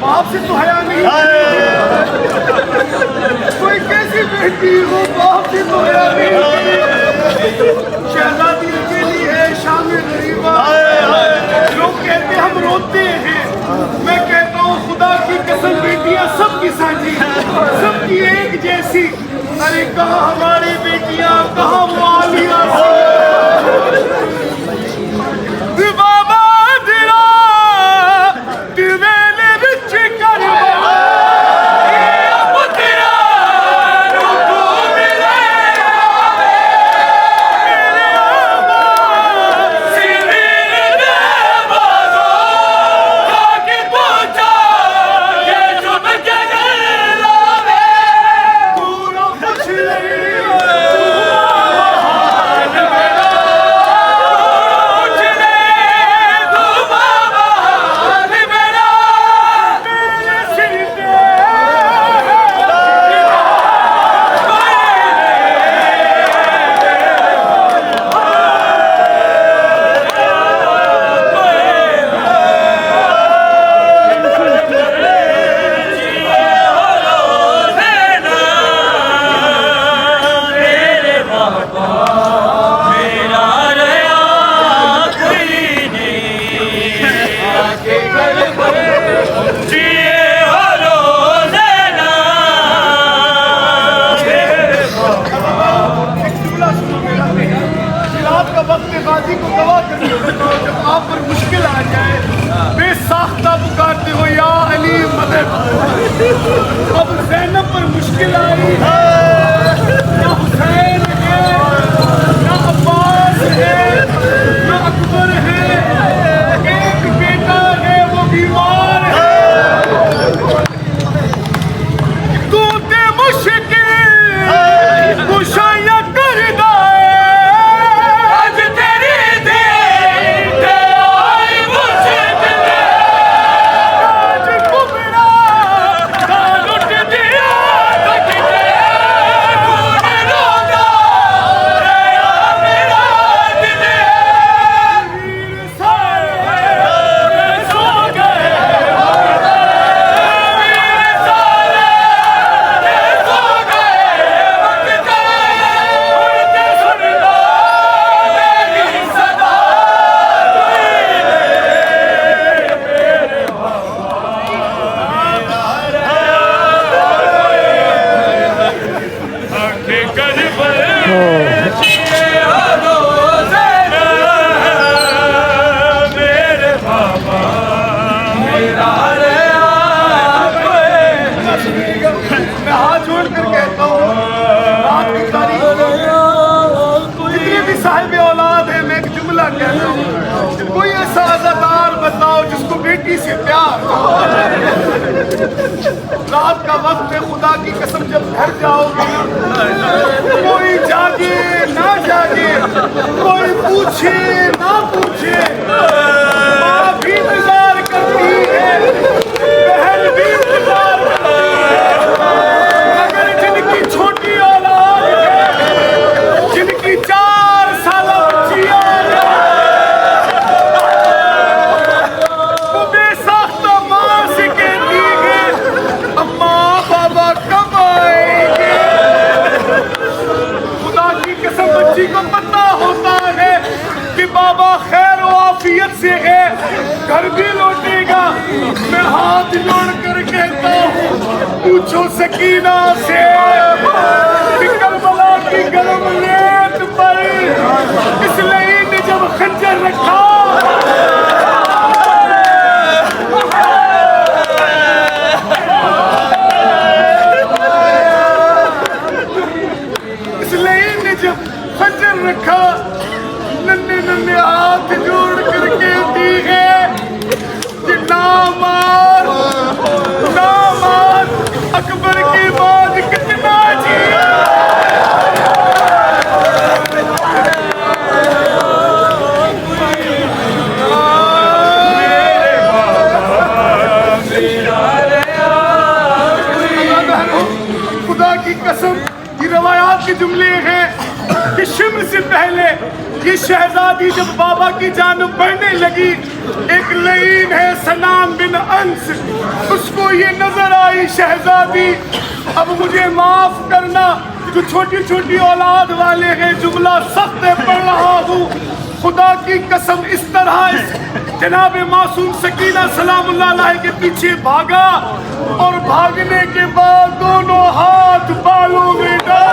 आपसे तो हया नहीं, कोई कैसी बेटी हो बाप से तो हया नहीं। शहजादी अकेली है शामिल गरीबा, लोग कहते हम रोते हैं, मैं कहता हूँ खुदा की कसम बेटियां सबकी साझी, सबकी एक जैसी। अरे कहाँ हमारी बेटियां, कहाँ वो आलिया गाजी को गवाह करिए। जब आप पर मुश्किल आ जाए बेसाख्ता पुकारते हो या अली मदद। अब ज़ैनब पर मुश्किल आई है, ना हुसैन है, ना अब्बास है, ना अकबर है, एक बेटा है वो बीमार है। तू ते मुश्किल कुशाया कर दा कोई ऐसा अज़ादार बताओ जिसको बेटी से प्यार। रात का वक्त है, खुदा की कसम जब घर जाओगे कोई जागे ना जागे, कोई पूछे ना पूछे, माँ भी इंतजार करती है, बहन भी इंतजार करती है। मगर जिनकी छोटी औलाद है, जिनकी 4 साल बच्चियां को पता होता है कि बाबा खैर व आफियत से है, घर भी लौटेगा। मैं हाथ जोड़ कर कहता हूँ पूछो सकीना से कि करबला की गर्म रेत पर इसलिए ने जब खंजर रखा, इसलिए ने जब खंजर रखा, नन्हे नन्हे हाथ जोड़ करके दी है कि ना मार अकबर की बात कितना जिया। खुदा की कसम ये रवायात के जुमले हैं कि शिम्र से पहले ये शहजादी जब बाबा की जानब बढ़ने लगी, एक लईन है सनाम बिन अंस, उसको ये नजर आई शहजादी, अब मुझे माफ करना, जो छोटी छोटी औलाद वाले हैं, जुमला सख्त है पढ़ रहा हूँ, खुदा की कसम इस तरह इस जनाब मासूम सकीना सलामुल्लाह अलैह के पीछे भागा और भागने के बाद दोनों हाथ बालों में डाल।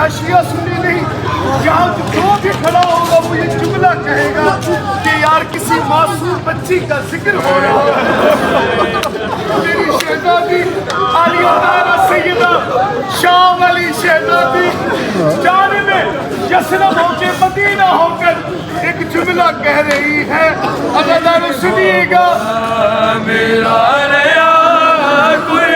शिया सुनी नहीं, यहाँ जो भी खड़ा होगा वो ये जुमला कहेगा कि यार किसी मासूम बच्ची का जिक्र हो रहा है। मेरी शहजादी आलिया सैयदा शाम अली शहजादी जानिबे यसरब होके मदीना होकर एक जुमला कह रही है, अगर सुनिएगा। मेरा नया कोई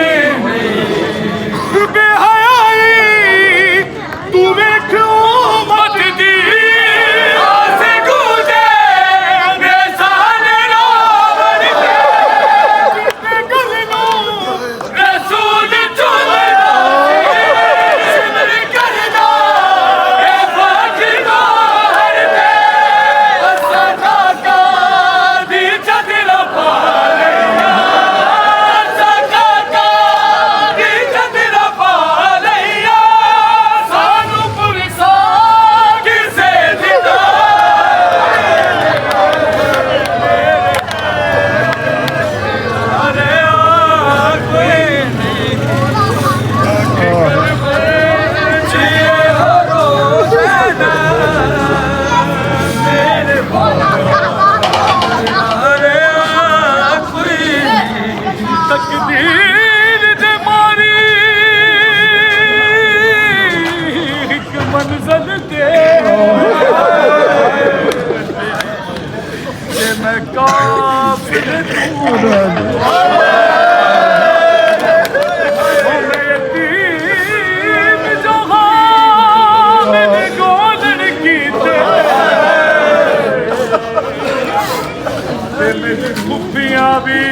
खुफियाँ भी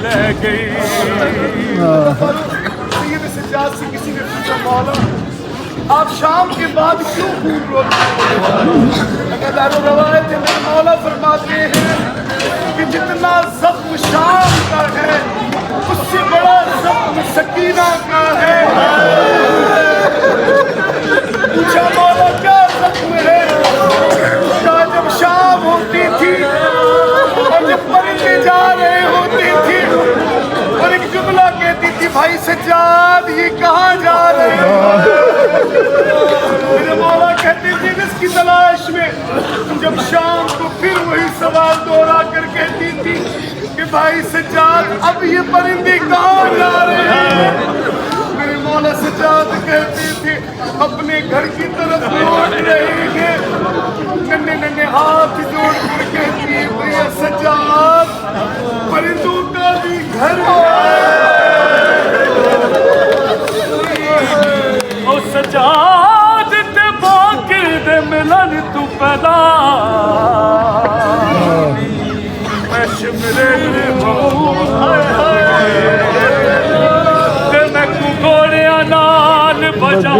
ले गई। सैयद सज्जाद से किसी ने पूछा, मौला आप शाम के बाद क्यों खून रोते हैं? रवायत में मौला फरमाते हैं कि जितना जख्म शाम का है उससे बड़ा जख्म सकीना का है। पूछा मौला क्या जख्म है? कहा जब शाम होती थी और जब परिंदे जा रहे होते थे और एक जुमला कहती थी, भाई सज्जाद ये कहाँ जा रहे हो? मेरे मौला कहते थे इसकी तलाश में। जब शाम को फिर वही सवाल दोहरा कर कहती थी कि भाई सज्जाद अब ये परिंदे कहाँ जा रहे हैं? मेरे मौला सज्जाद कहते थे अपने घर की तरफ लौट रहे हैं। नन्हे नन्हे हाथ जोड़ कर कहती है, भैया सज्जाद परिंदों का भी घर ओ सज्जाद ते बाकी दे मिलन तू पैदा मैं शिमरे ते मैं घोड़िया नाल बजा